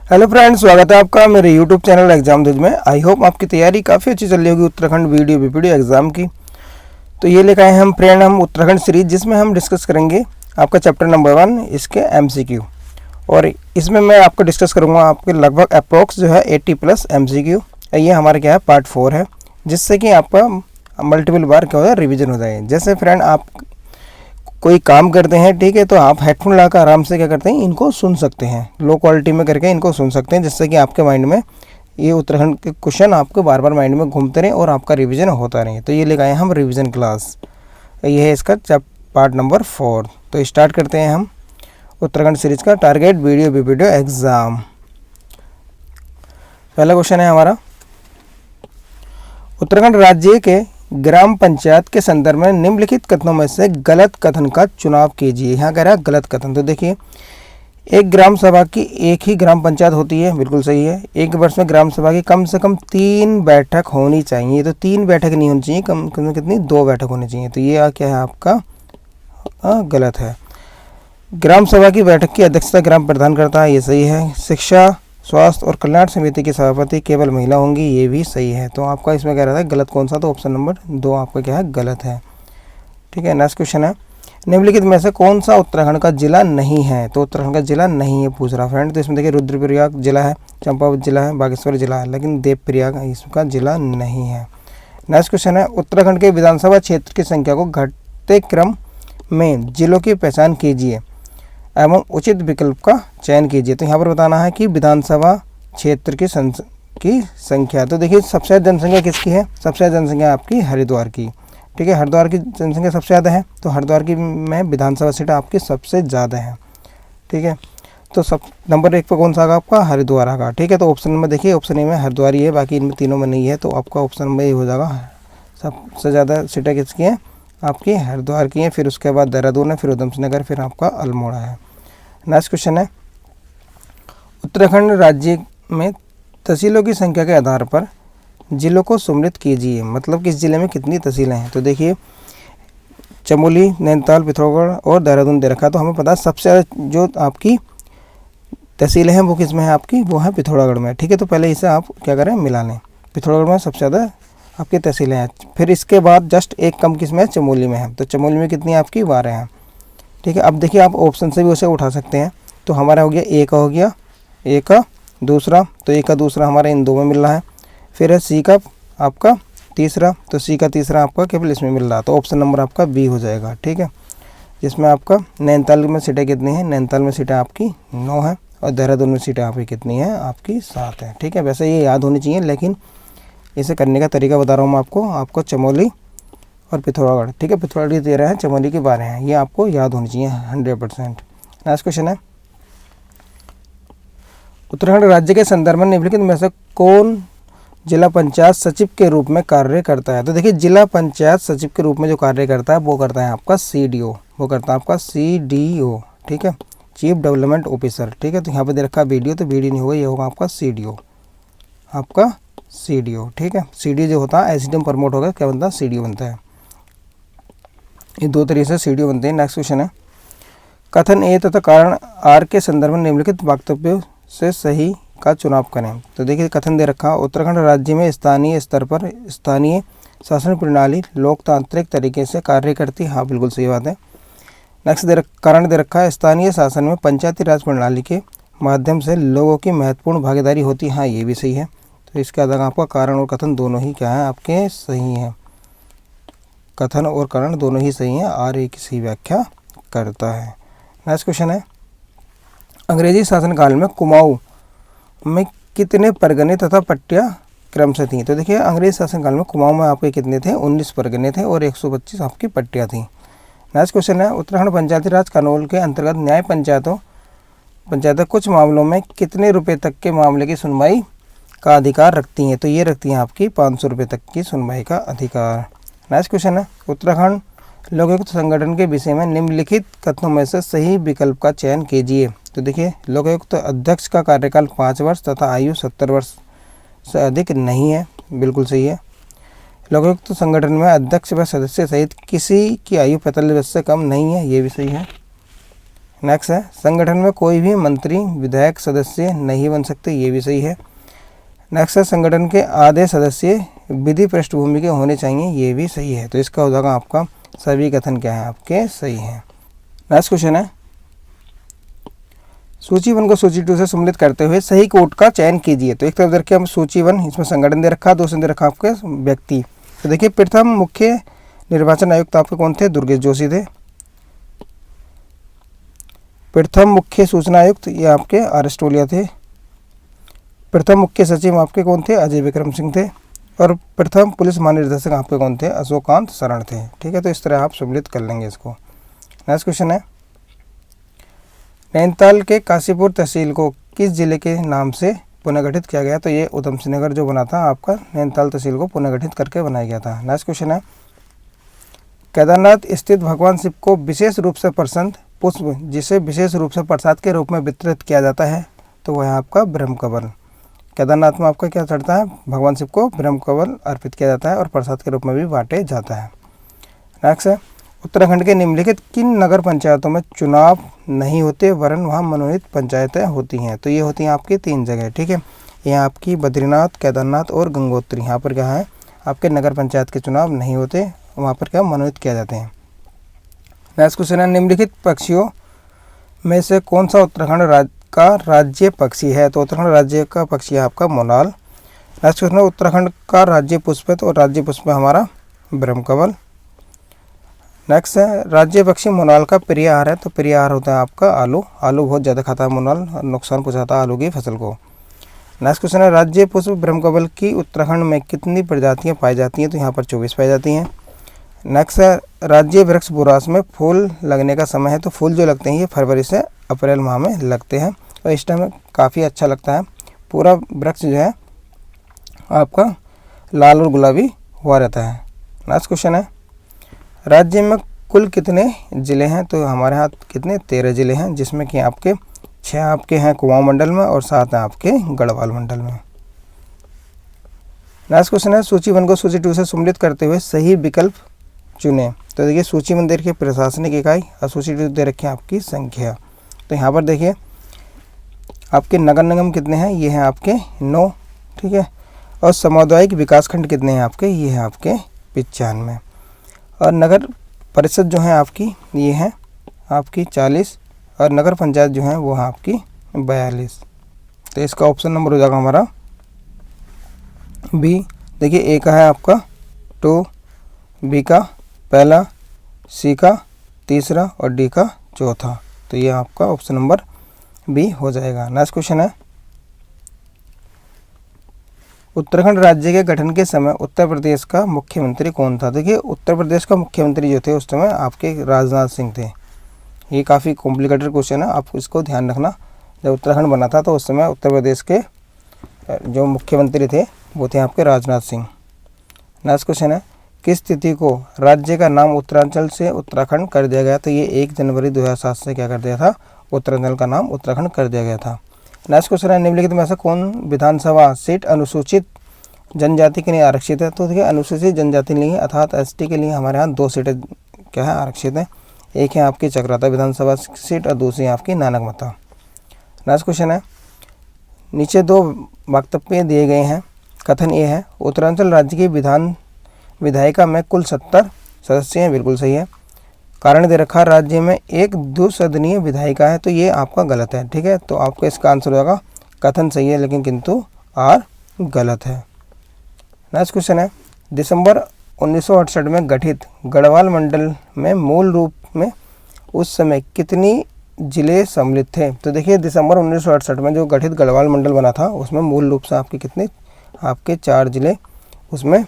Hello friends, स्वागत है आपका मेरे यूट्यूब चैनल एग्जाम दूज में। आई होप आपकी तैयारी काफ़ी अच्छी चल रही होगी उत्तराखंड वीडियो बीपीडी एग्ज़ाम की। तो ये लेकर आए हम फ्रेंड हम उत्तराखंड सीरीज, जिसमें हम डिस्कस करेंगे आपका चैप्टर नंबर 1 इसके एमसीक्यू। और इसमें मैं आपको डिस्कस करूँगा आपके लगभग अप्रोक्स जो है 80+ एमसीक्यू। ये हमारा क्या है, पार्ट 4 है, जिससे कि आपका मल्टीपल बार क्या हो जाए, रिविजन हो जाए। जैसे फ्रेंड आप कोई काम करते हैं, ठीक है, तो आप हेडफोन लगाकर आराम से क्या करते हैं, इनको सुन सकते हैं, लो क्वालिटी में करके इनको सुन सकते हैं, जिससे कि आपके माइंड में ये उत्तराखंड के क्वेश्चन आपको बार बार माइंड में घूमते रहें और आपका रिवीजन होता रहे। तो ये लेकर आए हम रिवीजन क्लास। ये है इसका पार्ट नंबर 4। तो स्टार्ट करते हैं हम उत्तराखंड सीरीज का टारगेट वीडियो बीपीडी एग्ज़ाम। पहला क्वेश्चन है हमारा, उत्तराखंड राज्य के ग्राम पंचायत के संदर्भ में निम्नलिखित कथनों में से गलत कथन का चुनाव कीजिए। यहाँ कह रहा है गलत कथन। तो देखिए, एक ग्राम सभा की एक ही ग्राम पंचायत होती है, बिल्कुल सही है। एक वर्ष में ग्राम सभा की कम से कम 3 बैठक होनी चाहिए। तो 3 बैठक नहीं होनी चाहिए, कम से कम कितनी, 2 बैठक होनी चाहिए। तो ये क्या है आपका गलत है। ग्राम सभा की बैठक की अध्यक्षता ग्राम प्रधान करता है, ये सही है। शिक्षा, स्वास्थ्य और कल्याण समिति की सभापति केवल महिला होंगी, ये भी सही है। तो आपका इसमें क्या रहता है, गलत कौन सा, तो ऑप्शन नंबर 2 आपका क्या है, गलत है। ठीक है। नेक्स्ट क्वेश्चन है, निम्नलिखित में से कौन सा उत्तराखंड का जिला नहीं है। तो उत्तराखंड का जिला नहीं है पूछ रहा फ्रेंड। तो इसमें देखिए, रुद्रप्रयाग जिला है, चंपावत जिला है, बागेश्वर जिला है, लेकिन देवप्रयाग इसका जिला नहीं है। नेक्स्ट क्वेश्चन है, उत्तराखंड के विधानसभा क्षेत्र की संख्या को घटते क्रम में जिलों की पहचान कीजिए एवं उचित विकल्प का चयन कीजिए। तो यहाँ पर बताना है कि विधानसभा क्षेत्र की संख्या। तो देखिए, सबसे ज़्यादा जनसंख्या किसकी है, सबसे ज़्यादा जनसंख्या आपकी हरिद्वार की। ठीक है, हरिद्वार की जनसंख्या सबसे ज़्यादा है, तो हरिद्वार की में विधानसभा सीट आपकी सबसे ज़्यादा है। ठीक है, तो सब नंबर 1 पर कौन सा आगा आपका, हरिद्वार आगा। ठीक है, तो ऑप्शन में देखिए, ऑप्शन ए में हरिद्वार ही है, बाकी इनमें तीनों में नहीं है। तो आपका ऑप्शन नंबर ए हो जाएगा। सबसे ज़्यादा सीटें किसकी हैं, आपकी हरिद्वार की हैं, फिर उसके बाद देहरादून है, फिर उधमसिंह नगर, फिर आपका अल्मोड़ा है। नेक्स्ट क्वेश्चन है, उत्तराखंड राज्य में तहसीलों की संख्या के आधार पर जिलों को सम्मिलित कीजिए। मतलब किस जिले में कितनी तहसीलें हैं। तो देखिए, चमोली, नैनीताल, पिथौरागढ़ और देहरादून दे रखा है। तो हमें पता है सबसे ज़्यादा जो आपकी तहसीलें हैं वो किस में है आपकी, वो है पिथौरागढ़ में। ठीक है, तो पहले इसे आप क्या करें, मिला लें। पिथौरागढ़ में सबसे ज़्यादा आपकी तहसीलें हैं। फिर इसके बाद जस्ट एक कम किस में है, चमोली में है। तो चमोली में कितनी आपकी, 12 हैं। ठीक है, अब देखिए, आप ऑप्शन से भी उसे उठा सकते हैं। तो हमारा हो गया ए का, हो गया ए का दूसरा, तो ए का दूसरा हमारा इन 2 में मिल रहा है। फिर है सी का आपका तीसरा, तो सी का तीसरा आपका केवल इसमें मिल रहा है। तो ऑप्शन नंबर आपका बी हो जाएगा। ठीक है, जिसमें आपका नैनीताल में सीटें कितनी हैं, नैनीताल में सीटें आपकी 9 हैं, और देहरादून में सीटें आपकी कितनी हैं, आपकी 7 हैं। ठीक है, वैसे ये याद होनी चाहिए, लेकिन इसे करने का तरीका बता रहा हूँ मैं आपको चमोली और पिथौरागढ़। ठीक है, पिथौरागढ़ की 13 है, चमोली की 12 हैं, ये आपको याद होनी चाहिए 100%। नेक्स्ट क्वेश्चन है, उत्तराखंड राज्य के संदर्भ में निम्नलिखित में से कौन जिला पंचायत सचिव के रूप में कार्य करता है। तो देखिए, जिला पंचायत सचिव के रूप में जो कार्य करता है वो करता है आपका सीडीओ, वो करता है आपका सीडीओ। ठीक है, चीफ डेवलपमेंट ऑफिसर। ठीक है, तो यहाँ पे दे रखा वीडियो, तो वीडियो नहीं होगा, ये होगा आपका सीडीओ, आपका सीडीओ। ठीक है, सीडीओ जो होता है एसडीएम प्रमोट होगा, क्या बनता है, सीडीओ बनता है। ये 2 तरीके से सीडीओ बनते हैं। नेक्स्ट क्वेश्चन है, कथन ए तथा कारण आर के संदर्भ में निम्नलिखित वक्तव्यों से सही का चुनाव करें। तो देखिए, कथन दे रखा, उत्तराखंड राज्य में स्थानीय स्तर पर स्थानीय शासन प्रणाली लोकतांत्रिक तरीके से कार्य करती है। हाँ, बिल्कुल सही बात है। नेक्स्ट कारण दे रखा है, स्थानीय शासन में पंचायती राज प्रणाली के माध्यम से लोगों की महत्वपूर्ण भागीदारी होती है। हाँ, ये भी सही है। तो इसके आधार आपका कारण और कथन दोनों ही क्या है, आपके सही हैं। कथन और कारण दोनों ही सही हैं, आर एक सही व्याख्या करता है। नेक्स्ट क्वेश्चन है, अंग्रेजी शासनकाल में कुमाऊं में कितने परगने तथा पट्टियाँ क्रम से थीं। तो देखिए, अंग्रेज शासनकाल में कुमाऊं में आपके कितने थे, 19 परगने थे और 125 आपकी पट्टियाँ थीं। नेक्स्ट क्वेश्चन है, उत्तराखंड पंचायती राज कानून के अंतर्गत न्याय पंचायतें कुछ मामलों में कितने रुपये तक के मामले की सुनवाई का अधिकार रखती हैं। तो ये रखती हैं आपकी 500 रुपये तक की सुनवाई का अधिकार। नेक्स्ट क्वेश्चन है, उत्तराखंड लोकायुक्त संगठन के विषय में निम्नलिखित कथनों में से सही विकल्प का चयन कीजिए। तो देखिए, लोकायुक्त अध्यक्ष का कार्यकाल 5 वर्ष तथा आयु 70 वर्ष से अधिक नहीं है, बिल्कुल सही है। लोकायुक्त संगठन में अध्यक्ष व सदस्य सहित किसी की आयु 45 वर्ष से कम नहीं है, ये भी सही है। नेक्स्ट है संगठन में कोई भी मंत्री विधायक सदस्य नहीं बन सकते, ये भी सही है। नेक्स्ट है संगठन के आधे सदस्य विधि पृष्ठभूमि के होने चाहिए, ये भी सही है। तो इसका हो जाएगा आपका सभी कथन क्या है आपके सही हैं। नेक्स्ट क्वेश्चन है सूची 1 को सूची 2 से सम्मिलित करते हुए सही कोट का चयन कीजिए। तो एक तरफ देखिए हम सूची 1 इसमें संगठन दे रखा, दूसरे दे रखा आपके व्यक्ति। तो देखिए प्रथम मुख्य निर्वाचन आयुक्त आपके कौन थे, दुर्गेश जोशी थे। प्रथम मुख्य सूचना आयुक्त ये आपके आर.एस. टोलिया थे। प्रथम मुख्य सचिव आपके कौन थे, अजय विक्रम सिंह थे। और प्रथम पुलिस महानिदेशक आपके कौन थे, अशोकांत शरण थे। ठीक है, तो इस तरह आप सम्मिलित कर लेंगे इसको। नेक्स्ट क्वेश्चन है नैनीताल के काशीपुर तहसील को किस जिले के नाम से पुनर्गठित किया गया। तो ये उधम सिंह नगर जो बना था आपका नैनीताल तहसील को पुनर्गठित करके बनाया गया था। नेक्स्ट क्वेश्चन है केदारनाथ स्थित भगवान शिव को विशेष रूप से प्रसन्न पुष्प जिसे विशेष रूप से प्रसाद के रूप में वितरित किया जाता है, तो वह है आपका ब्रह्म कमल। केदारनाथ में आपका क्या चढ़ता है, भगवान शिव को ब्रह्म कमल अर्पित किया जाता है और प्रसाद के रूप में भी बांटे जाता है। नेक्स्ट है उत्तराखंड के निम्नलिखित किन नगर पंचायतों में चुनाव नहीं होते वरन वहाँ मनोनीत पंचायतें होती हैं। तो ये होती हैं आपकी 3 जगह। ठीक है, ये आपकी बद्रीनाथ, केदारनाथ और गंगोत्री। यहाँ पर क्या है आपके नगर पंचायत के चुनाव नहीं होते, वहाँ पर क्या मनोनीत किया जाते हैं। नेक्स्ट क्वेश्चन है निम्नलिखित पक्षियों में से कौन सा उत्तराखंड का राज्य पक्षी है। तो उत्तराखंड राज्य का पक्षी है आपका मोनाल। नेक्स्ट क्वेश्चन है उत्तराखंड का राज्य पुष्प है, तो राज्य पुष्प है हमारा ब्रह्म कमल। नेक्स्ट है राज्य पक्षी मोनाल का प्रिय आहार है, तो प्रिय आहार होता है आपका आलू। आलू बहुत ज़्यादा खाता है मोनाल, नुकसान पहुँचाता है आलू की फसल को। नेक्स्ट क्वेश्चन है राज्य पुष्प ब्रह्म कमल की उत्तराखंड में कितनी प्रजातियाँ पाई जाती हैं। तो यहाँ पर 24 पाई जाती हैं। नेक्स्ट है राज्य वृक्ष बुरास में फूल लगने का समय है। तो फूल जो लगते हैं ये फरवरी से अप्रैल माह में लगते हैं और इस टाइम काफ़ी अच्छा लगता है, पूरा वृक्ष जो है आपका लाल और गुलाबी हुआ रहता है। नेक्स्ट क्वेश्चन है राज्य में कुल कितने ज़िले हैं। तो हमारे यहाँ कितने 13 ज़िले हैं, जिसमें कि आपके 6 आपके हैं कुमाऊं मंडल में और 7 हैं आपके गढ़वाल मंडल में। नेक्स्ट क्वेश्चन है सूची 1 को सूची 2 से सम्मिलित करते हुए सही विकल्प चुने। तो देखिए सूची 1 दे रखी है प्रशासनिक इकाई और सूची 2 दे रखी है आपकी संख्या। तो यहाँ पर देखिए आपके नगर निगम कितने हैं, ये हैं आपके 9। ठीक है, और सामुदायिक विकासखंड कितने हैं आपके, ये हैं आपके 95। और नगर परिषद जो है आपकी ये हैं आपकी 40 और नगर पंचायत जो है वो है आपकी 42। तो इसका ऑप्शन नंबर हो जाएगा हमारा बी। देखिए ए का है आपका 2, बी का पहला, सी का तीसरा और डी का चौथा। तो ये आपका ऑप्शन नंबर बी हो जाएगा। नेक्स्ट क्वेश्चन है उत्तराखंड राज्य के गठन के समय उत्तर प्रदेश का मुख्यमंत्री कौन था। देखिए उत्तर प्रदेश का मुख्यमंत्री जो थे उस समय आपके राजनाथ सिंह थे। ये काफ़ी कॉम्प्लिकेटेड क्वेश्चन है, आप इसको ध्यान रखना। जब उत्तराखंड बना था तो उस समय उत्तर प्रदेश के जो मुख्यमंत्री थे वो थे आपके राजनाथ सिंह। नेक्स्ट क्वेश्चन है किस तिथि को राज्य का नाम उत्तरांचल से उत्तराखंड कर दिया गया। तो ये 1 जनवरी 2007 से क्या कर दिया था, उत्तरांचल का नाम उत्तराखंड कर दिया गया था। नेक्स्ट क्वेश्चन है निम्नलिखित में से कौन विधानसभा सीट अनुसूचित जनजाति के लिए आरक्षित है। तो देखिए अनुसूचित जनजाति के लिए अर्थात एसटी के लिए हमारे यहाँ 2 सीटें क्या है आरक्षित है। एक है आपकी चक्राता विधानसभा सीट और दूसरी है आपकी नानकमता। नेक्स्ट क्वेश्चन है नीचे 2 वक्तव्य दिए गए हैं। कथन ये है उत्तरांचल राज्य की विधायिका में कुल 70 सदस्य हैं, बिल्कुल सही है। कारण दे रखा राज्य में एक द्विसदनीय विधायिका है, तो ये आपका गलत है। ठीक है, तो आपका इसका आंसर होगा कथन सही है लेकिन किंतु आर गलत है। नेक्स्ट क्वेश्चन है दिसंबर 1968 में गठित गढ़वाल मंडल में मूल रूप में उस समय कितनी जिले सम्मिलित थे। तो देखिए दिसंबर 1968 में जो गठित गढ़वाल मंडल बना था उसमें मूल रूप से आपके कितने आपके 4 जिले उसमें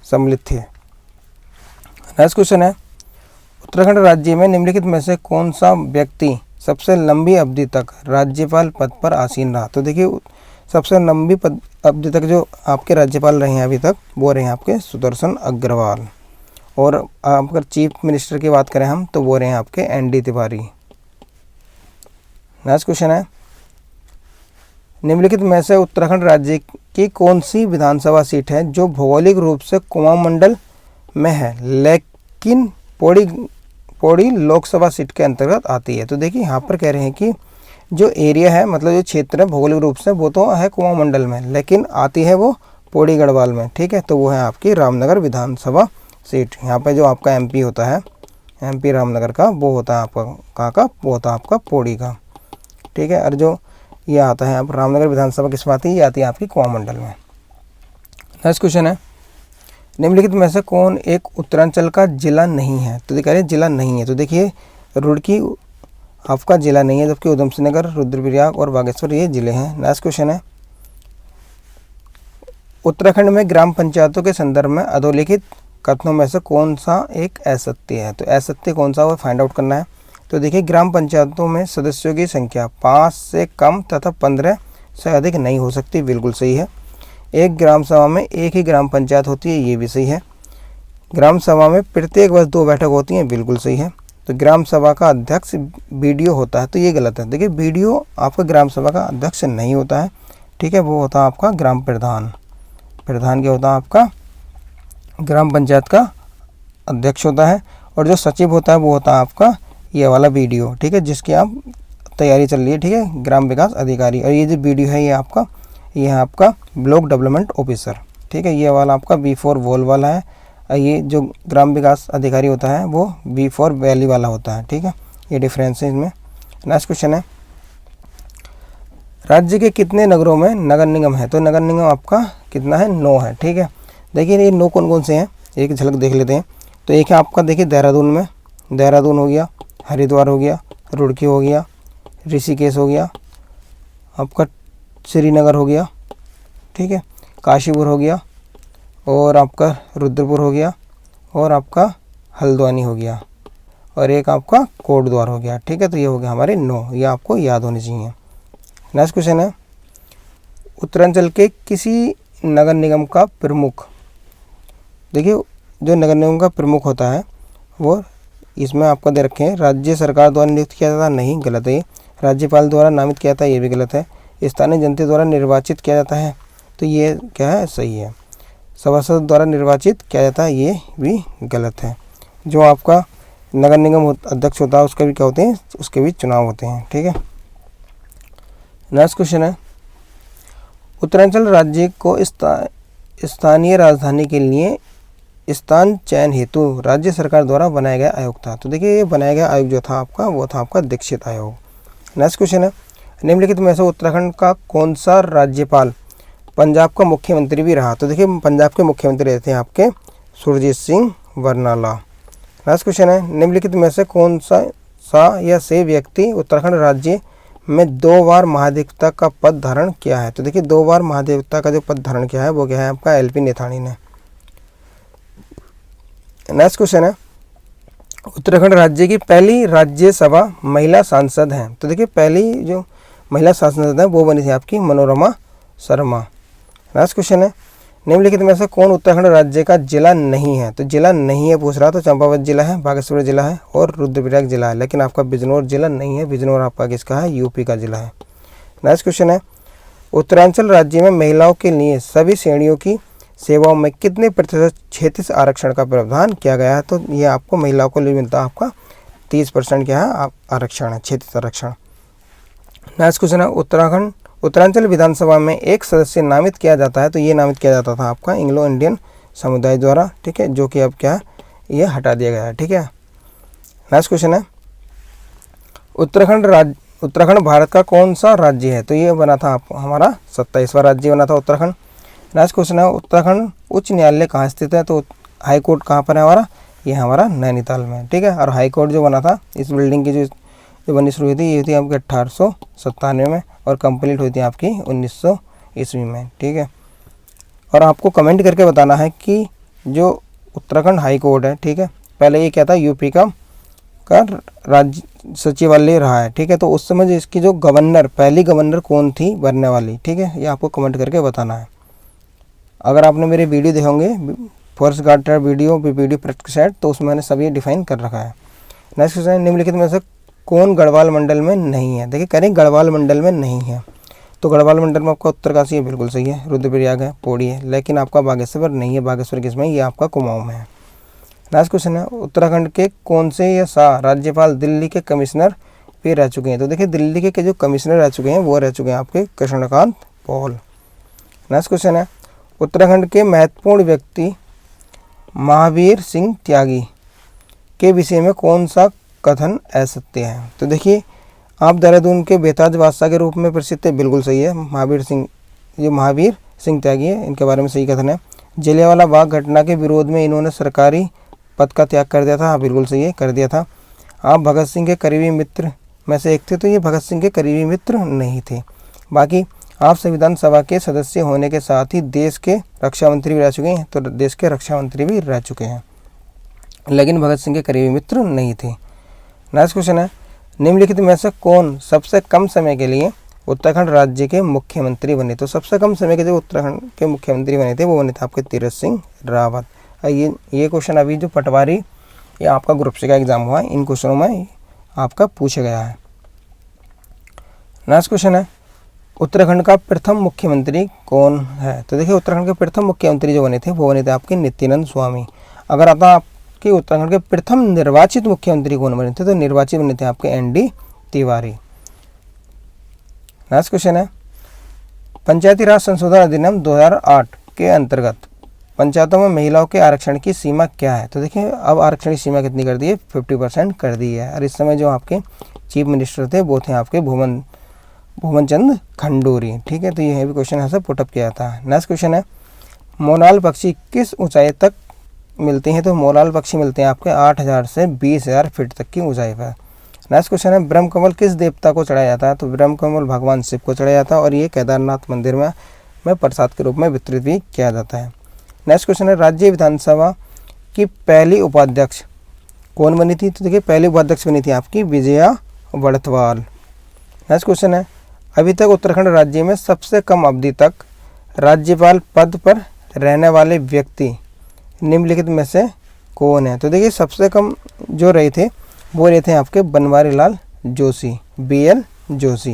सम्मिलित थे। नेक्स्ट क्वेश्चन है उत्तराखंड राज्य में निम्नलिखित में से कौन सा व्यक्ति सबसे लंबी अवधि तक राज्यपाल पद पर आसीन रहा। तो देखिए सबसे लंबी अवधि तक जो आपके राज्यपाल रहे हैं अभी तक वो रहे हैं आपके सुदर्शन अग्रवाल। और अगर चीफ मिनिस्टर की बात करें हम तो वो रहे हैं आपके ND तिवारी। नेक्स्ट क्वेश्चन है निम्नलिखित में से उत्तराखंड राज्य की कौन सी विधानसभा सीट है जो भौगोलिक रूप से कुमाऊं मंडल में है लेकिन पौड़ी पौड़ी लोकसभा सीट के अंतर्गत आती है। तो देखिए यहाँ पर कह रहे हैं कि जो एरिया है, मतलब जो क्षेत्र है भौगोलिक रूप से वो तो है कुमाऊं मंडल में, लेकिन आती है वो पौड़ी गढ़वाल में, ठीक है। तो वो है आपकी रामनगर विधानसभा सीट। यहाँ पे जो आपका एमपी होता है, एमपी रामनगर का, वो होता है आपका कहाँ का, वो होता है आपका पौड़ी का, ठीक है। और जो ये आता है आप रामनगर विधानसभा किस में आती है, ये आती है आपकी कुमाऊं मंडल में। नेक्स्ट क्वेश्चन है, निम्नलिखित में से कौन एक उत्तरांचल का जिला नहीं है। तो देखिए जिला नहीं है, तो देखिए रुड़की आपका जिला नहीं है, जबकि उधम सिंह नगर, रुद्रप्रयाग और बागेश्वर ये जिले हैं। नेक्स्ट क्वेश्चन है, उत्तराखंड में ग्राम पंचायतों के संदर्भ में अधोलिखित कथनों में से कौन सा एक असत्य है। तो असत्य कौन सा, वो फाइंड आउट करना है। तो देखिए ग्राम पंचायतों में सदस्यों की संख्या 5 से कम तथा 15 से अधिक नहीं हो सकती, बिल्कुल सही है। एक ग्राम सभा में एक ही ग्राम पंचायत होती है, ये भी सही है। ग्राम सभा में प्रत्येक वर्ष 2 बैठक होती हैं, बिल्कुल सही है। तो ग्राम सभा का अध्यक्ष बीडीओ होता है, तो ये गलत है। देखिए बीडीओ आपका ग्राम सभा का अध्यक्ष नहीं होता है, ठीक है, वो होता है आपका ग्राम प्रधान। प्रधान क्या होता है आपका, ग्राम पंचायत का अध्यक्ष होता है। और जो सचिव होता है वो होता है आपका ये वाला बीडीओ, ठीक है, जिसकी आप तैयारी चल रही है, ठीक है, ग्राम विकास अधिकारी। और ये जो बीडीओ है ये है आपका ब्लॉक डेवलपमेंट ऑफिसर, ठीक है, ये वाला आपका B4 वॉल वाला है। और ये जो ग्राम विकास अधिकारी होता है वो B4 वैली वाला होता है, ठीक है, ये डिफरेंस है इसमें। नेक्स्ट क्वेश्चन है, राज्य के कितने नगरों में नगर निगम है। तो नगर निगम आपका कितना है, 9 है, ठीक है। देखिए ये 9 कौन कौन से हैं, एक झलक देख लेते हैं। तो एक है आपका देखिए देहरादून में, देहरादून हो गया, हरिद्वार हो गया, रुड़की हो गया, ऋषिकेश हो गया, आपका श्रीनगर हो गया, ठीक है, काशीपुर हो गया, और आपका रुद्रपुर हो गया, और आपका हल्द्वानी हो गया, और एक आपका कोटद्वार हो गया, ठीक है। तो ये हो गया हमारे 9, ये आपको याद होने चाहिए। नेक्स्ट क्वेश्चन है, उत्तरांचल के किसी नगर निगम का प्रमुख। देखिए जो नगर निगम का प्रमुख होता है वो इसमें आपको दे रखे हैं, राज्य सरकार द्वारा नियुक्त किया जाता, नहीं, गलत है। राज्यपाल द्वारा नामित किया जाता है, ये भी गलत है। स्थानीय जनता द्वारा निर्वाचित किया जाता है, तो ये क्या है, सही है। सभासद द्वारा निर्वाचित किया जाता है, ये भी गलत है। जो आपका नगर निगम अध्यक्ष होता है उसके भी क्या होते हैं, उसके भी चुनाव होते हैं, ठीक है। नेक्स्ट क्वेश्चन है, उत्तरांचल राज्य को स्थानीय राजधानी के लिए स्थान चयन हेतु राज्य सरकार द्वारा बनाया गया आयोग था। तो देखिए ये बनाया गया आयोग जो था आपका, वो था आपका दीक्षित आयोग। नेक्स्ट क्वेश्चन है, निम्नलिखित में से उत्तराखंड का कौन सा राज्यपाल पंजाब का मुख्यमंत्री भी रहा। तो देखिए पंजाब के मुख्यमंत्री रहते हैं आपके सुरजीत सिंह बरनाला। नेक्स्ट क्वेश्चन है, निम्नलिखित में से कौन सा या से व्यक्ति उत्तराखंड राज्य में 2 बार महाधिवक्ता का पद धारण किया है। तो देखिए 2 बार महाधिवक्ता का जो पद धारण किया है वो क्या है आपका, LP नेथानी ने। नेक्स्ट क्वेश्चन है, उत्तराखंड राज्य की पहली राज्यसभा महिला सांसद हैं। तो देखिए पहली जो महिला सांसद है वो बनी थी आपकी मनोरमा शर्मा। नेक्स्ट क्वेश्चन है, निम्नलिखित में से कौन उत्तराखंड राज्य का जिला नहीं है। तो जिला नहीं है पूछ रहा, तो चंपावत जिला है, बागेश्वर जिला है, और रुद्रप्रयाग जिला है, लेकिन आपका बिजनौर जिला नहीं है। बिजनौर आपका किसका है, यूपी का जिला है। नेक्स्ट क्वेश्चन है, उत्तरांचल राज्य में महिलाओं के लिए सभी श्रेणियों की सेवाओं में कितने प्रतिशत क्षेत्रीय आरक्षण का प्रावधान किया गया है। तो ये आपको महिलाओं को लिए मिलता है आपका 30% क्या है आरक्षण है, क्षेत्रीय आरक्षण। नेक्स्ट क्वेश्चन है, उत्तरांचल विधानसभा में एक सदस्य नामित किया जाता है। तो ये नामित किया जाता था आपका एंग्लो इंडियन समुदाय द्वारा, ठीक है, जो कि अब क्या है ये हटा दिया गया है, ठीक है। नेक्स्ट क्वेश्चन है, उत्तराखंड भारत का कौन सा राज्य है। तो ये बना था हमारा 27वां राज्य बना था उत्तराखंड। नेक्स्ट क्वेश्चन है, उत्तराखंड उच्च न्यायालय कहाँ स्थित है। तो हाई कोर्ट कहाँ पर है हमारा, ये हमारा नैनीताल में, ठीक है। और हाई कोर्ट जो बना था इस बिल्डिंग की जो बनी शुरू हुई थी ये थी आपकी 1897 में, और कंप्लीट हुई थी आपकी 1900 ईस्वी में, ठीक है। और आपको कमेंट करके बताना है कि जो उत्तराखंड हाई कोर्ट है, ठीक है, पहले ये क्या था, यूपी का राज्य सचिवालय रहा है, ठीक है। तो उस समय जो इसकी जो पहली गवर्नर कौन थी बनने वाली, ठीक है, ये आपको कमेंट करके बताना है। अगर आपने मेरे वीडियो देखे होंगे forest guard video practice set, तो उसमें मैंने सभी डिफाइन कर रखा है। नेक्स्ट क्वेश्चन है, निम्नलिखित में से कौन गढ़वाल मंडल में नहीं है। देखिए कह रहे गढ़वाल मंडल में नहीं है, तो गढ़वाल मंडल में आपका उत्तरकाशी है, बिल्कुल सही है, रुद्रप्रयाग है, पौड़ी है, लेकिन आपका बागेश्वर नहीं है। बागेश्वर किसमें, ये आपका कुमाऊं में है। नेक्स्ट क्वेश्चन है, उत्तराखंड के कौन से या सा राज्यपाल दिल्ली के कमिश्नर पे रह चुके हैं? तो देखिए दिल्ली के जो कमिश्नर रह चुके हैं वो रह चुके हैं आपके कृष्णकांत पॉल। नेक्स्ट क्वेश्चन है, उत्तराखंड के महत्वपूर्ण व्यक्ति महावीर सिंह त्यागी के विषय में कौन सा कथन असत्य है? तो देखिए आप देहरादून के बेताज बादशाह के रूप में प्रसिद्ध है, बिल्कुल सही है। महावीर सिंह त्यागी है, इनके बारे में सही कथन है। जलियांवाला बाग घटना के विरोध में इन्होंने सरकारी पद का त्याग कर दिया था, हाँ बिल्कुल सही है, कर दिया था। आप भगत सिंह के करीबी मित्र में से एक थे, तो ये भगत सिंह के करीबी मित्र नहीं थे। बाकी आप संविधान सभा के सदस्य होने के साथ ही देश के रक्षा मंत्री भी रह चुके हैं, तो देश के रक्षा मंत्री भी रह चुके हैं, लेकिन भगत सिंह के करीबी मित्र नहीं थे। नेक्स्ट क्वेश्चन है, निम्नलिखित में से कौन सबसे कम समय के लिए उत्तराखंड राज्य के मुख्यमंत्री बने? तो सबसे कम समय के जो उत्तराखंड के मुख्यमंत्री बने थे वो बने थे आपके तीरथ सिंह रावत। ये क्वेश्चन अभी जो पटवारी या आपका ग्रुप सी का एग्जाम हुआ है, इन क्वेश्चनों में आपका पूछा गया है। नेक्स्ट क्वेश्चन है, उत्तराखंड का प्रथम मुख्यमंत्री कौन है? तो देखिए उत्तराखंड के प्रथम मुख्यमंत्री जो बने थे वो बने थे आपके नित्यानंद स्वामी। अगर आता आपके उत्तराखंड के प्रथम निर्वाचित मुख्यमंत्री कौन बने थे? तो निर्वाचित बने थे आपके ND तिवारी। नेक्स्ट क्वेश्चन है, पंचायती राज संशोधन अधिनियम 2008 के अंतर्गत पंचायतों में महिलाओं के आरक्षण की सीमा क्या है? तो देखिए अब आरक्षण की सीमा कितनी कर दी है? 50% कर दी है। और इस समय जो आपके चीफ मिनिस्टर थे वो थे आपके भूमन चंद खंडूरी। ठीक है, तो ये भी क्वेश्चन यहाँ से पुटअप किया था। नेक्स्ट क्वेश्चन है, मोनाल पक्षी किस ऊंचाई तक मिलते हैं? तो मोनाल पक्षी मिलते हैं आपके 8000 से 20000 फीट तक की ऊंचाई पर। नेक्स्ट क्वेश्चन है, ब्रह्म कमल किस देवता को चढ़ाया जाता है? तो ब्रह्म कमल भगवान शिव को चढ़ाया जाता है और ये केदारनाथ मंदिर में प्रसाद के रूप में वितरित भी किया जाता है। नेक्स्ट क्वेश्चन है, राज्य विधानसभा की पहली उपाध्यक्ष कौन बनी थी? तो देखिए पहली उपाध्यक्ष बनी थी आपकी विजया वड़थवाल। नेक्स्ट क्वेश्चन है, अभी तक उत्तराखंड राज्य में सबसे कम अवधि तक राज्यपाल पद पर रहने वाले व्यक्ति निम्नलिखित में से कौन है? तो देखिए सबसे कम जो रहे थे वो रहे थे आपके Banwari Lal Joshi, BL Joshi.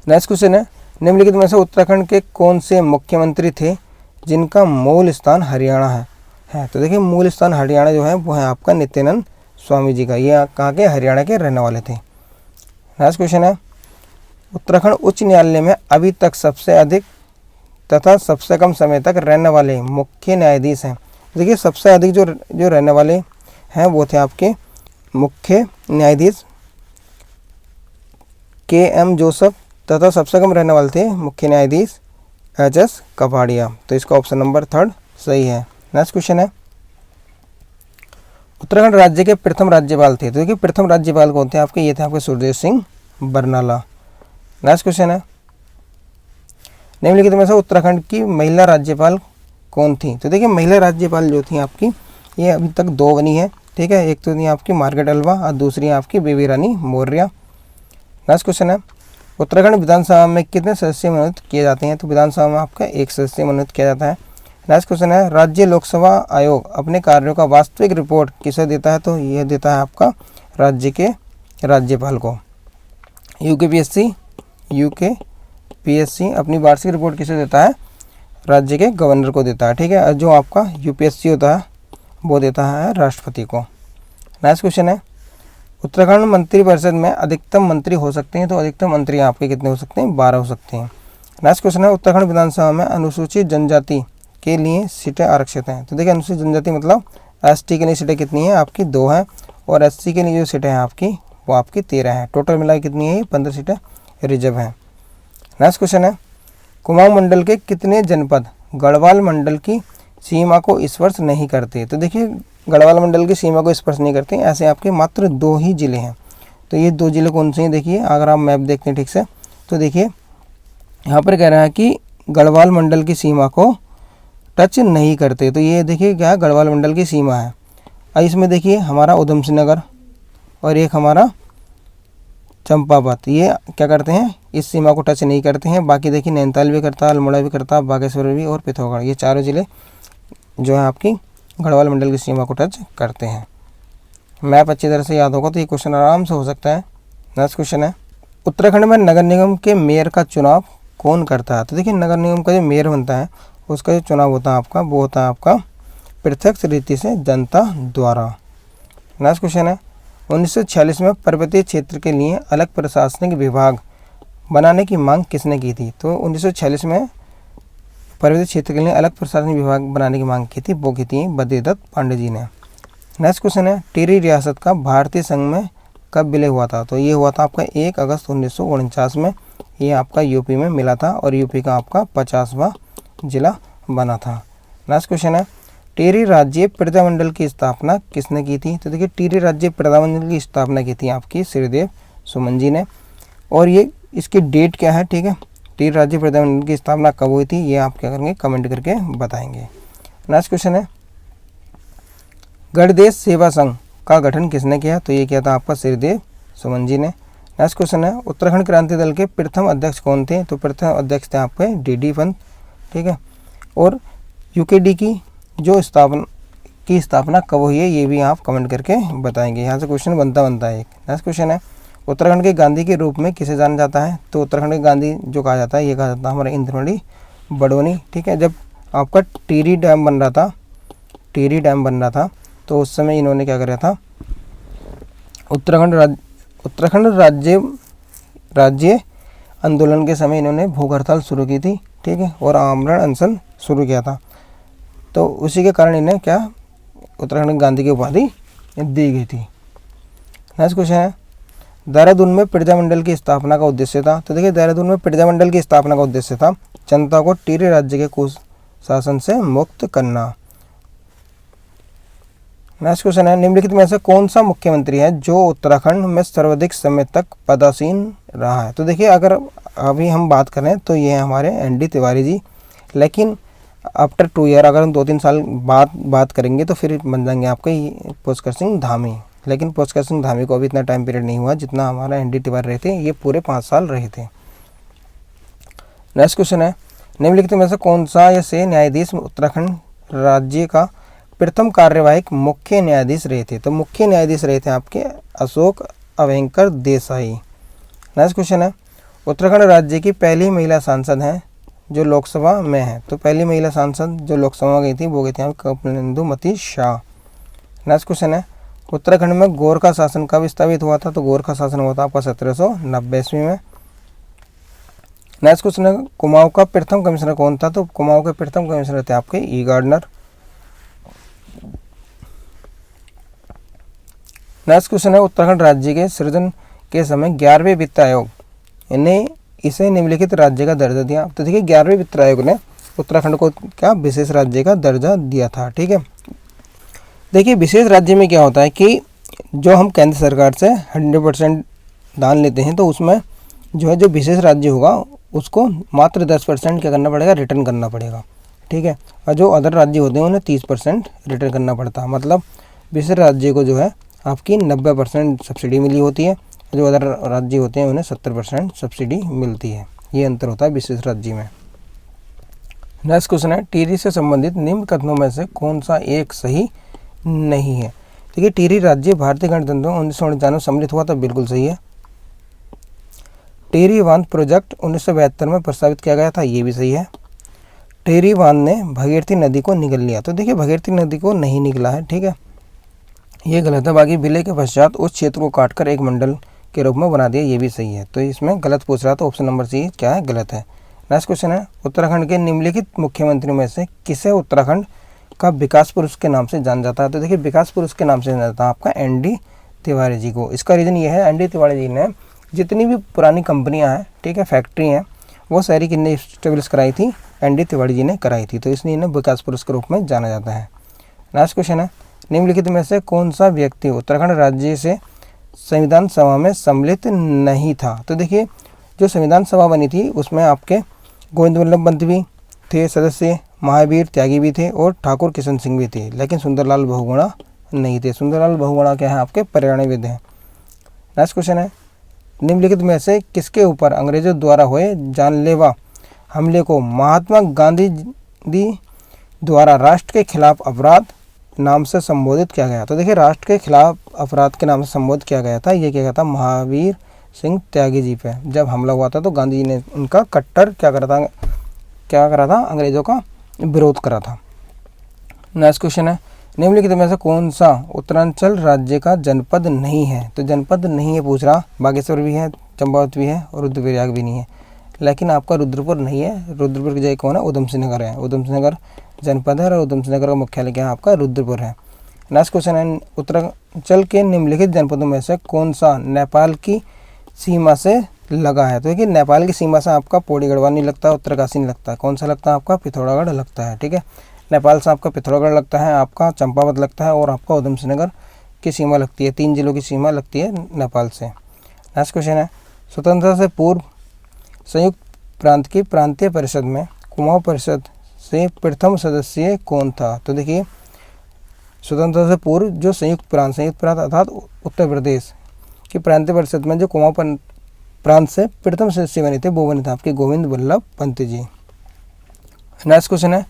Next question है, निम्नलिखित में से उत्तराखंड के कौन से मुख्यमंत्री थे जिनका मूल स्थान हरियाणा है? तो देखिए मूल स्थान हरियाणा जो है वो है आपका नित्यानंद स्वामी जी का। ये कहाँ के? हरियाणा के रहने वाले थे। नेक्स्ट क्वेश्चन है, उत्तराखंड उच्च न्यायालय में अभी तक सबसे अधिक तथा सबसे कम समय तक रहने वाले मुख्य न्यायाधीश हैं। देखिए सबसे अधिक जो रहने वाले हैं वो थे आपके मुख्य न्यायाधीश KM जोसेफ तथा सबसे कम रहने वाले थे मुख्य न्यायाधीश HS कपाड़िया। तो इसका ऑप्शन नंबर 3 सही है। नेक्स्ट क्वेश्चन है, उत्तराखंड राज्य के प्रथम राज्यपाल थे? तो देखिए प्रथम राज्यपाल कौन थे आपके? ये थे आपके सुरदेव सिंह बरनाला। नेक्स्ट क्वेश्चन है, निम्नलिखित में से उत्तराखंड की महिला राज्यपाल कौन थी? तो देखिए महिला राज्यपाल जो थी आपकी ये अभी तक 2 बनी है। ठीक है, एक तो थी आपकी मार्गरेट अल्वा और दूसरी आपकी बेबी रानी मौर्य। नेक्स्ट क्वेश्चन है, उत्तराखंड विधानसभा में कितने सदस्य मनोनीत किए जाते हैं? तो विधानसभा में आपका 1 सदस्य मनोनीत किया जाता है। नेक्स्ट क्वेश्चन है, राज्य लोकसेवा आयोग अपने कार्यों का वास्तविक रिपोर्ट किसे देता है? तो यह देता है आपका राज्य के राज्यपाल को। यूके-पीएससी अपनी वार्षिक रिपोर्ट किसे देता है? राज्य के गवर्नर को देता है। ठीक है, जो आपका UPSC होता है वो देता है राष्ट्रपति को। नेक्स्ट क्वेश्चन है, उत्तराखंड मंत्रिपरिषद में अधिकतम मंत्री हो सकते हैं? तो अधिकतम मंत्री आपके कितने हो सकते हैं? 12 हो सकते हैं। नेक्स्ट क्वेश्चन है, उत्तराखंड विधानसभा में अनुसूचित जनजाति के लिए सीटें आरक्षित हैं? तो देखिए अनुसूचित जनजाति मतलब ST के लिए सीटें कितनी है आपकी? 2 है और SC के लिए जो सीटें हैं आपकी वो आपकी 13 हैं। टोटल मिला कितनी है? 15 सीटें रिजर्व हैं। नेक्स्ट क्वेश्चन है, कुमाऊं मंडल के कितने जनपद गढ़वाल मंडल की सीमा को स्पर्श नहीं करते? तो देखिए गढ़वाल मंडल की सीमा को स्पर्श नहीं करते, ऐसे आपके मात्र 2 ही ज़िले हैं। तो ये 2 ज़िले कौन से हैं? देखिए अगर आप मैप देखते हैं ठीक से तो देखिए यहाँ पर कह रहा है कि गढ़वाल मंडल की सीमा को टच नहीं करते। तो ये देखिए क्या गढ़वाल मंडल की सीमा है। और इसमें देखिए हमारा उधम सिंह नगर और एक हमारा चंपावत, ये क्या करते हैं? इस सीमा को टच नहीं करते हैं। बाकी देखिए नैनीताल भी करता है, अल्मोड़ा भी करता है, बागेश्वर भी और पिथौरागढ़, ये चारों ज़िले जो है आपकी गढ़वाल मंडल की सीमा को टच करते हैं। मैप अच्छी तरह से याद होगा तो ये क्वेश्चन आराम से हो सकता है। नेक्स्ट क्वेश्चन है, उत्तराखंड में नगर निगम के मेयर का चुनाव कौन करता है? तो देखिए नगर निगम का जो मेयर बनता है उसका जो चुनाव होता है आपका वो होता है आपका प्रत्यक्ष रीति से जनता द्वारा। नेक्स्ट क्वेश्चन है 1946 में पर्वतीय क्षेत्र के लिए अलग प्रशासनिक विभाग बनाने की मांग किसने की थी? तो 1946 में पर्वतीय क्षेत्र के लिए अलग प्रशासनिक विभाग बनाने की मांग की थी, वो की थी बद्रीदत्त पांडे जी ने। नेक्स्ट क्वेश्चन है टिहरी रियासत का भारतीय संघ में कब विलय हुआ था? तो ये हुआ था आपका 1 अगस्त 1949 में। ये आपका यूपी में मिला था और यूपी का आपका 50वां जिला बना था। नेक्स्ट क्वेश्चन है टिहरी राज्य प्रजामंडल की स्थापना किसने की थी? तो देखिए टिहरी राज्य प्रजामंडल की स्थापना की थी आपकी श्रीदेव सुमन जी ने। और ये इसकी डेट क्या है? ठीक है, टिहरी राज्य प्रजामंडल की स्थापना कब हुई थी, ये आप क्या करेंगे कमेंट करके बताएंगे। नेक्स्ट क्वेश्चन है गणदेश सेवा संघ का गठन किसने किया? तो ये किया था आपका श्रीदेव सुमन जी ने। नेक्स्ट क्वेश्चन है उत्तराखंड क्रांति दल के प्रथम अध्यक्ष कौन थे? तो प्रथम अध्यक्ष थे आपके डी पंत। ठीक है, और यूकेडी की जो स्थापना कब हुई है, ये भी आप कमेंट करके बताएंगे। यहाँ से क्वेश्चन बनता है एक। नेक्स्ट क्वेश्चन है उत्तराखंड के गांधी के रूप में किसे जाना जाता है? तो उत्तराखंड के गांधी जो कहा जाता है, ये कहा जाता है हमारा इंद्रमणि बडोनी। ठीक है, जब आपका टिहरी डैम बन रहा था तो उस समय इन्होंने क्या करा था, उत्तराखंड राज्य आंदोलन के समय इन्होंने भूख हड़ताल शुरू की थी। ठीक है, और आमरण अनशन शुरू किया था, तो उसी के कारण इन्हें क्या उत्तराखंड गांधी की उपाधि दी गई थी। नेक्स्ट क्वेश्चन है देहरादून में प्रजामंडल की स्थापना का उद्देश्य था? तो देखिए देहरादून में प्रजामंडल की स्थापना का उद्देश्य था जनता को टिहरी राज्य के कुशासन से मुक्त करना। नेक्स्ट क्वेश्चन है निम्नलिखित में से कौन सा मुख्यमंत्री है जो उत्तराखंड में सर्वाधिक समय तक पदासीन रहा है? तो देखिए अगर अभी हम बात करें तो ये है हमारे एन डी तिवारी जी, लेकिन आफ्टर 2 ईयर अगर हम 2-3 साल बाद बात करेंगे तो फिर बन जाएंगे आपके पुष्कर सिंह धामी। लेकिन पुष्कर सिंह धामी को अभी इतना टाइम पीरियड नहीं हुआ जितना हमारा एन डी तिवारी रहे थे, ये पूरे 5 साल रहे थे। नेक्स्ट क्वेश्चन है निम्नलिखित में से कौन सा या से न्यायाधीश उत्तराखंड राज्य का प्रथम कार्यवाहक मुख्य न्यायाधीश रहे थे? तो मुख्य न्यायाधीश रहे थे आपके अशोक अवेंकर देसाई। नेक्स्ट क्वेश्चन है उत्तराखंड राज्य की पहली महिला सांसद हैं जो लोकसभा में है? तो पहली महिला सांसद जो लोकसभा में गई थी वो गई थी आपकी कपिलेंदुमती शाह। नेक्स्ट क्वेश्चन है उत्तराखंड में गोरखा शासन कब स्थापित हुआ था? तो गोरखा शासन हुआ था आपका 1790 ईस्वी में। नेक्स्ट क्वेश्चन है कुमाऊं का प्रथम कमिश्नर कौन था? तो कुमाऊं के प्रथम कमिश्नर थे आपके ई गार्डनर। नेक्स्ट क्वेश्चन है उत्तराखंड राज्य के सृजन के समय 11वें वित्त आयोग ने इसे निम्नलिखित राज्य का दर्जा दिया। तो देखिए 11वें वित्त आयोग ने उत्तराखंड को क्या विशेष राज्य का दर्जा दिया था। ठीक है, देखिए विशेष राज्य में क्या होता है कि जो हम केंद्र सरकार से 100% दान लेते हैं तो उसमें जो है जो विशेष राज्य होगा उसको मात्र 10% क्या करना पड़ेगा, रिटर्न करना पड़ेगा। ठीक है, और जो अदर राज्य होते हैं उन्हें 30% रिटर्न करना पड़ता है। मतलब विशेष राज्य को जो है आपकी 90% सब्सिडी मिली होती है, जो अदर राज्य होते हैं उन्हें 70% सब्सिडी मिलती है। ये अंतर होता है विशेष राज्य में। नेक्स्ट क्वेश्चन है टिहरी से संबंधित निम्न कथनों में से कौन सा एक सही नहीं है? देखिए टिहरी राज्य भारतीय गणतंत्र 1999 सम्मिलित हुआ था, बिल्कुल सही है। टिहरी बांध प्रोजेक्ट 1972 में प्रस्तावित किया गया था, ये भी सही है। टिहरी बांध ने भगीरथी नदी को निगल लिया, तो देखिए भगीरथी नदी को नहीं निगला है। ठीक है, ये गलत है। बाकी विलय के पश्चात उस क्षेत्र को काटकर एक मंडल के रूप में बना दिया, ये भी सही है। तो इसमें गलत पूछ रहा था, ऑप्शन नंबर सी क्या है, गलत है। नेक्स्ट क्वेश्चन है उत्तराखंड के निम्नलिखित मुख्यमंत्रियों में से किसे उत्तराखंड का विकास पुरुष के नाम से जाना जाता है? तो देखिए विकास पुरुष के नाम से जाना जाता है आपका एन डी तिवारी जी को। इसका रीज़न ये है एन डी तिवारी जी ने जितनी भी पुरानी कंपनियां हैं, ठीक है, फैक्ट्री हैं, वो सारी किन्ने स्टेब्लिश कराई थी, एन डी तिवारी जी ने कराई थी, तो इसलिए इन्हें विकास पुरुष के रूप में जाना जाता है। नेक्स्ट क्वेश्चन है निम्नलिखित में से कौन सा व्यक्ति उत्तराखंड राज्य से संविधान सभा में सम्मिलित नहीं था? तो देखिए जो संविधान सभा बनी थी उसमें आपके गोविंद वल्लभ पंत भी थे सदस्य, महावीर त्यागी भी थे और ठाकुर किशन सिंह भी थे, लेकिन सुंदरलाल बहुगुणा नहीं थे। सुंदरलाल बहुगुणा क्या है, आपके पर्यावरणविद हैं। नेक्स्ट क्वेश्चन है निम्नलिखित में से किसके ऊपर अंग्रेजों द्वारा हुए जानलेवा हमले को महात्मा गांधी द्वारा राष्ट्र के खिलाफ अपराध नाम से संबोधित किया गया? तो देखिए राष्ट्र के खिलाफ अपराध के नाम से संबोधित किया गया था, ये किया गया था महावीर सिंह त्यागी जी पे। जब हमला हुआ था तो गांधी जी ने उनका कट्टर क्या करा था, अंग्रेजों का विरोध करा था। नेक्स्ट क्वेश्चन है, निम्नलिखित में से कौन सा उत्तरांचल राज्य का जनपद नहीं है? तो जनपद नहीं है पूछ रहा, बागेश्वर भी है, चंपावत भी है और रुद्रप्रयाग भी नहीं है, लेकिन आपका रुद्रपुर नहीं है। रुद्रपुर की जगह कौन है? उधम सिंह नगर है। उधम सिंह नगर जनपद है और उधम सिंह नगर का मुख्यालय क्या है? आपका रुद्रपुर है। नेक्स्ट क्वेश्चन है, उत्तरांचल के निम्नलिखित जनपदों में से कौन सा नेपाल की सीमा से लगा है? तो देखिए नेपाल की सीमा से आपका पौड़ी गढ़वाल नहीं लगता, उत्तरकाशी नहीं लगता, कौन सा लगता है? आपका पिथौरागढ़ लगता है। ठीक है, नेपाल से आपका पिथौरागढ़ लगता है, आपका चंपावत लगता है और आपका उधम सिंह नगर की सीमा लगती है। 3 जिलों की सीमा लगती है नेपाल से। नेक्स्ट क्वेश्चन है, स्वतंत्रता से पूर्व संयुक्त प्रांत की प्रांतीय परिषद में कुमाऊं परिषद से प्रथम सदस्य कौन था? तो देखिए स्वतंत्रता से पूर्व जो संयुक्त प्रांत अर्थात उत्तर प्रदेश की प्रांतीय परिषद में जो कुमाऊं प्रांत से प्रथम सदस्य बने थे वो बने थे आपके गोविंद वल्लभ पंत जी। नेक्स्ट क्वेश्चन है,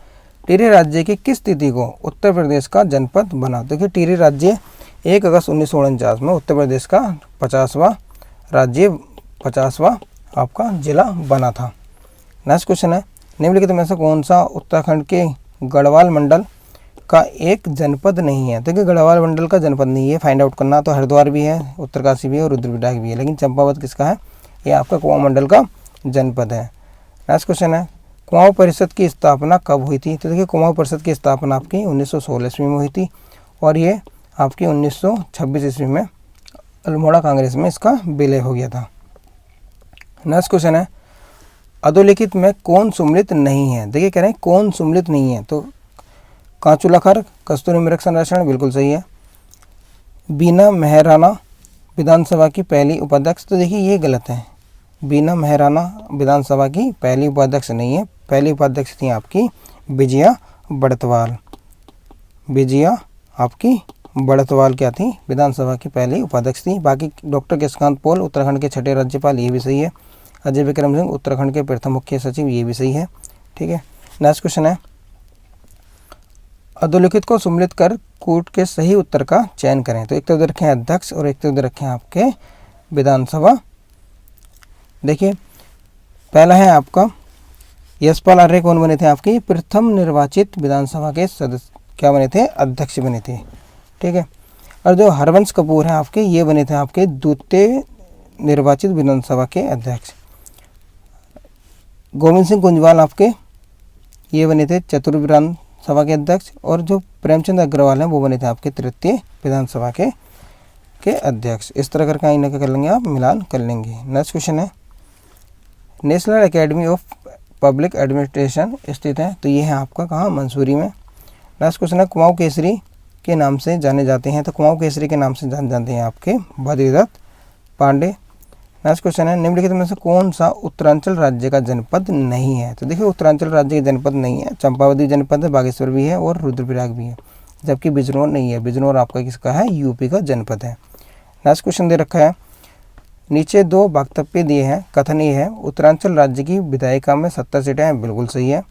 टिहरी राज्य की किस तिथि को उत्तर प्रदेश का जनपद बना? देखिए टिहरी राज्य 1 अगस्त 1949 में उत्तर प्रदेश का 50वां आपका जिला बना था। नेक्स्ट क्वेश्चन है, निम्नलिखित में से कौन सा उत्तराखंड के गढ़वाल मंडल का एक जनपद नहीं है? देखिए गढ़वाल मंडल का जनपद नहीं है, फाइंड आउट करना। तो हरिद्वार भी है, उत्तरकाशी भी है और रुद्रप्रयाग भी है, लेकिन चंपावत किसका है? ये आपका कुमाऊं मंडल का जनपद है। नेक्स्ट क्वेश्चन है, कुमाऊं परिषद की स्थापना कब हुई थी? तो देखिए कुमाऊं परिषद की स्थापना आपकी 1916 ईस्वी में हुई थी और ये आपकी 1926 ईस्वी में अल्मोड़ा कांग्रेस में इसका विलय हो गया था। नेक्स्ट क्वेश्चन है, अधोलिखित में कौन सम्मिलित नहीं है? देखिए कह रहे हैं कौन सम्मिलित नहीं है, तो कांचुलाखर कस्तूरी मृग संरक्षण बिल्कुल सही है। बीना मेहराना विधानसभा की पहली उपाध्यक्ष, तो देखिए ये गलत है। बीना मेहराना विधानसभा की पहली उपाध्यक्ष नहीं है, पहली उपाध्यक्ष थी आपकी विजया बड़तवाल। विजया आपकी बड़तवाल क्या थी? विधानसभा की पहली उपाध्यक्ष थी। बाकी डॉक्टर केशकांत पॉल उत्तराखंड के 6ठे राज्यपाल, ये भी सही है। अजय विक्रम सिंह उत्तराखंड के प्रथम मुख्य सचिव, ये भी सही है। ठीक है, नेक्स्ट क्वेश्चन है, अधोलिखित को सम्मिलित कर कूट के सही उत्तर का चयन करें। तो एक तो उधर रखें अध्यक्ष और एक तो उधर रखें आपके विधानसभा। देखिए पहला है आपका यशपाल आर्य, कौन बने थे? आपकी प्रथम निर्वाचित विधानसभा के सदस्य क्या बने थे? अध्यक्ष बने थे। ठीक है, और जो हरवंश कपूर हैं आपके, ये बने थे आपके द्वितीय निर्वाचित विधानसभा के अध्यक्ष। गोविंद सिंह कुंजवाल आपके ये बने थे चतुर्थ विधानसभा के अध्यक्ष और जो प्रेमचंद अग्रवाल हैं वो बने थे आपके तृतीय विधानसभा के अध्यक्ष। इस तरह करके इन्हें क्या कर लेंगे आप? मिलान कर लेंगे। नेक्स्ट क्वेश्चन है, national academy of public administration स्थित है, तो ये है आपका कहाँ? मंसूरी में। नेक्स्ट क्वेश्चन है, कुमाऊं केसरी के नाम से जाने जाते हैं, तो कुमाऊं केसरी के नाम से जाने जाते हैं आपके भद्रीदत्त पांडे। नेक्स्ट क्वेश्चन है, निम्नलिखित में से कौन सा उत्तरांचल राज्य का जनपद नहीं है? तो देखिए उत्तरांचल राज्य का जनपद नहीं है, चंपावत भी जनपद है, बागेश्वर भी है और रुद्रप्रयाग भी है, जबकि बिजनौर नहीं है। बिजनौर आपका किसका है? यूपी का जनपद है। नेक्स्ट क्वेश्चन दे रखा है, नीचे 2 वक्तव्य दिए हैं, कथन ये है उत्तरांचल राज्य की विधायिका में 70 सीटें हैं, बिल्कुल सही है।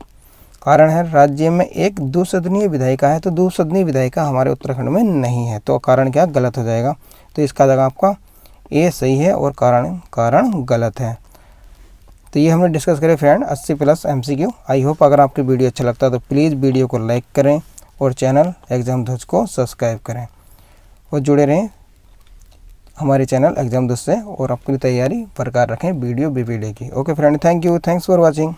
कारण है राज्य में एक 2 सदनीय विधायिका है, तो 2 सदनीय विधायिका हमारे उत्तराखंड में नहीं है, तो कारण क्या? गलत हो जाएगा। तो इसका जगह आपका ए सही है और कारण गलत है। तो ये हमने डिस्कस करें फ्रेंड 80+ MCQ। आई होप अगर आपको वीडियो अच्छा लगता है तो प्लीज़ वीडियो को लाइक करें और चैनल एग्जाम ध्वज को सब्सक्राइब करें और जुड़े रहें हमारे चैनल एग्जाम ध्वज से और अपनी तैयारी बरकरार रखें वीडियो BPD की। Okay friend, thank you, thanks for watching.